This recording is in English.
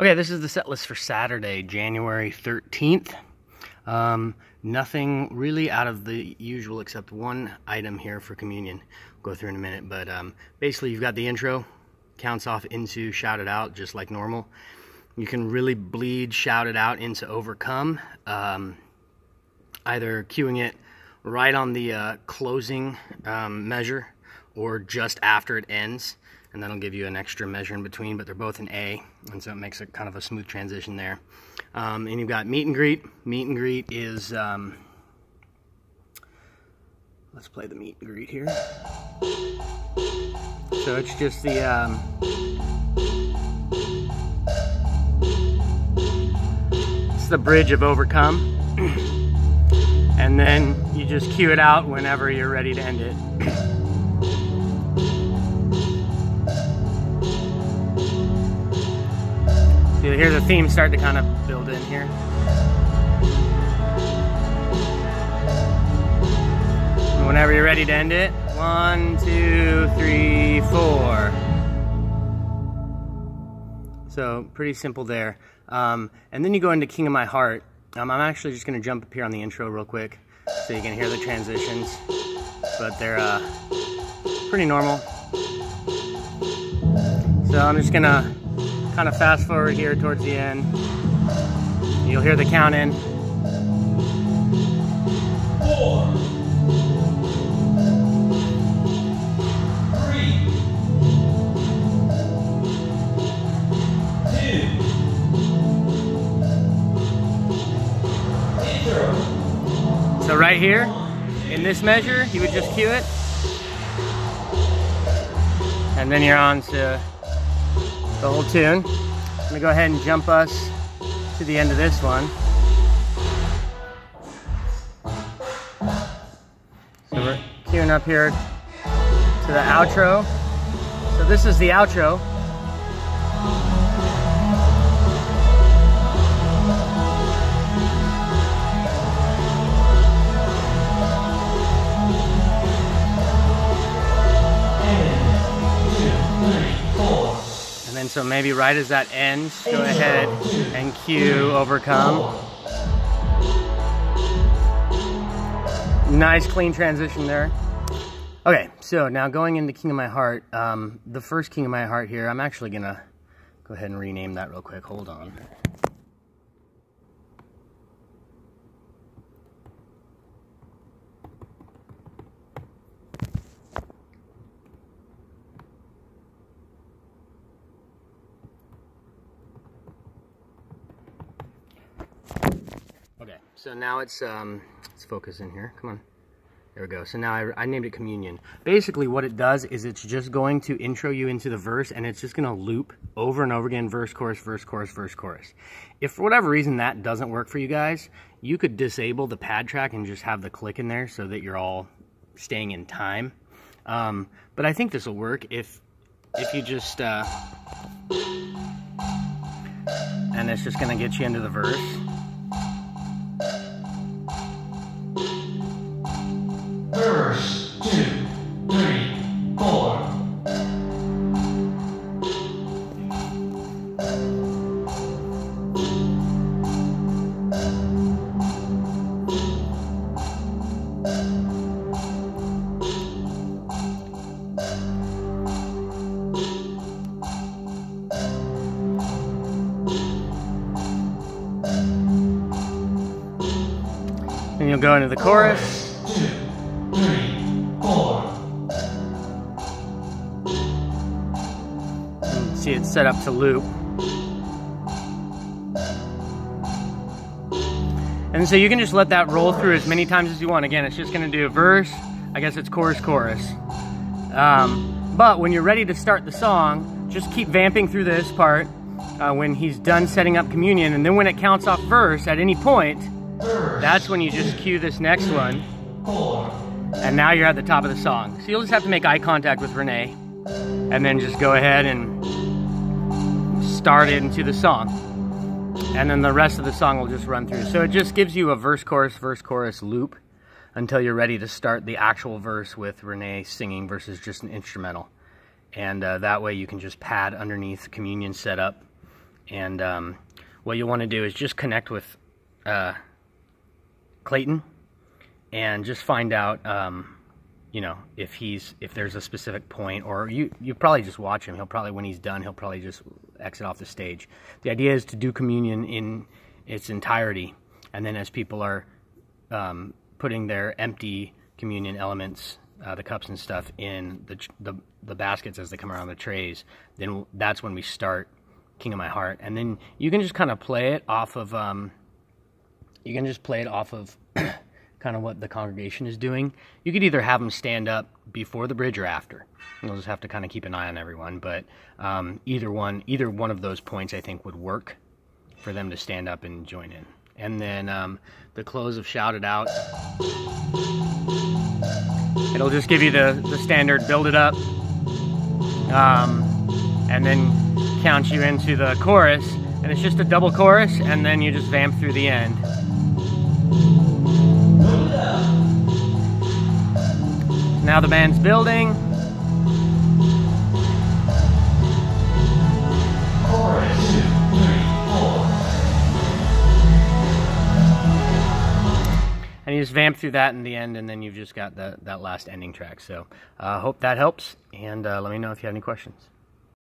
Okay, this is the set list for Saturday, January 13th. Nothing really out of the usual except one item here for communion. We'll go through in a minute, but basically you've got the intro, counts off into Shout It Out, just like normal. You can really bleed Shout It Out into Overcome, either cueing it right on the closing measure or just after it ends, and that'll give you an extra measure in between, but they're both in A, and so it makes it kind of a smooth transition there. And you've got Meet and Greet. Meet and Greet is, let's play the Meet and Greet here. So it's just the, it's the bridge of Overcome. And then you just cue it out whenever you're ready to end it. You'll hear the theme start to kind of build in here. And whenever you're ready to end it, 1, 2, 3, 4. So pretty simple there. And then you go into King of My Heart. I'm actually just going to jump up here on the intro real quick so you can hear the transitions, but they're pretty normal. So I'm just going to kind of fast forward here towards the end. You'll hear the count in. 4, 3, 2, intro. So right here, in this measure, you would just cue it. And then you're on to the whole tune. I'm gonna go ahead and jump us to the end of this one. So we're queuing up here to the outro. So this is the outro. And so maybe right as that ends, go ahead and cue Overcome. Nice clean transition there. Okay, so now going into King of My Heart, the first King of My Heart here, I'm actually gonna go ahead and rename that real quick, hold on. Okay, so now let's focus in here. Come on. There we go. So now I named it Communion. Basically what it does is it's just going to intro you into the verse, and it's just going to loop over and over again, verse, chorus, verse, chorus, verse, chorus. If for whatever reason that doesn't work for you guys, you could disable the pad track and just have the click in there so that you're all staying in time. But I think this will work if you just... and it's just going to get you into the verse. Verse 2, 3, 4. And you'll go into the chorus. 2, 3, 4. See, it's set up to loop. And so you can just let that roll through as many times as you want. Again, it's just going to do a verse. I guess it's chorus, chorus. But when you're ready to start the song, just keep vamping through this part when he's done setting up communion. And then when it counts off verse at any point, that's when you just cue this next one. 4. And now you're at the top of the song. So you'll just have to make eye contact with Renee and then just go ahead and start into the song. And then the rest of the song will just run through. So it just gives you a verse, chorus loop until you're ready to start the actual verse with Renee singing versus just an instrumental. And that way you can just pad underneath communion setup And what you want to do is just connect with Clayton and just find out, you know, if there's a specific point, or you probably just watch him. He'll probably, when he's done, he'll probably just exit off the stage. The idea is to do communion in its entirety, and then as people are putting their empty communion elements, the cups and stuff, in the baskets as they come around the trays, then that's when we start King of My Heart. And then you can just kind of play it off of kind of what the congregation is doing. You could either have them stand up before the bridge or after. You'll just have to kind of keep an eye on everyone, but either one of those points I think would work for them to stand up and join in. And then the close of Shout It Out, it'll just give you the standard build it up, and then count you into the chorus, and it's just a double chorus, and then you just vamp through the end. Now the band's building. Chorus 2, 3, 4. And you just vamp through that in the end, and then you've just got that last ending track. So hope that helps, and let me know if you have any questions.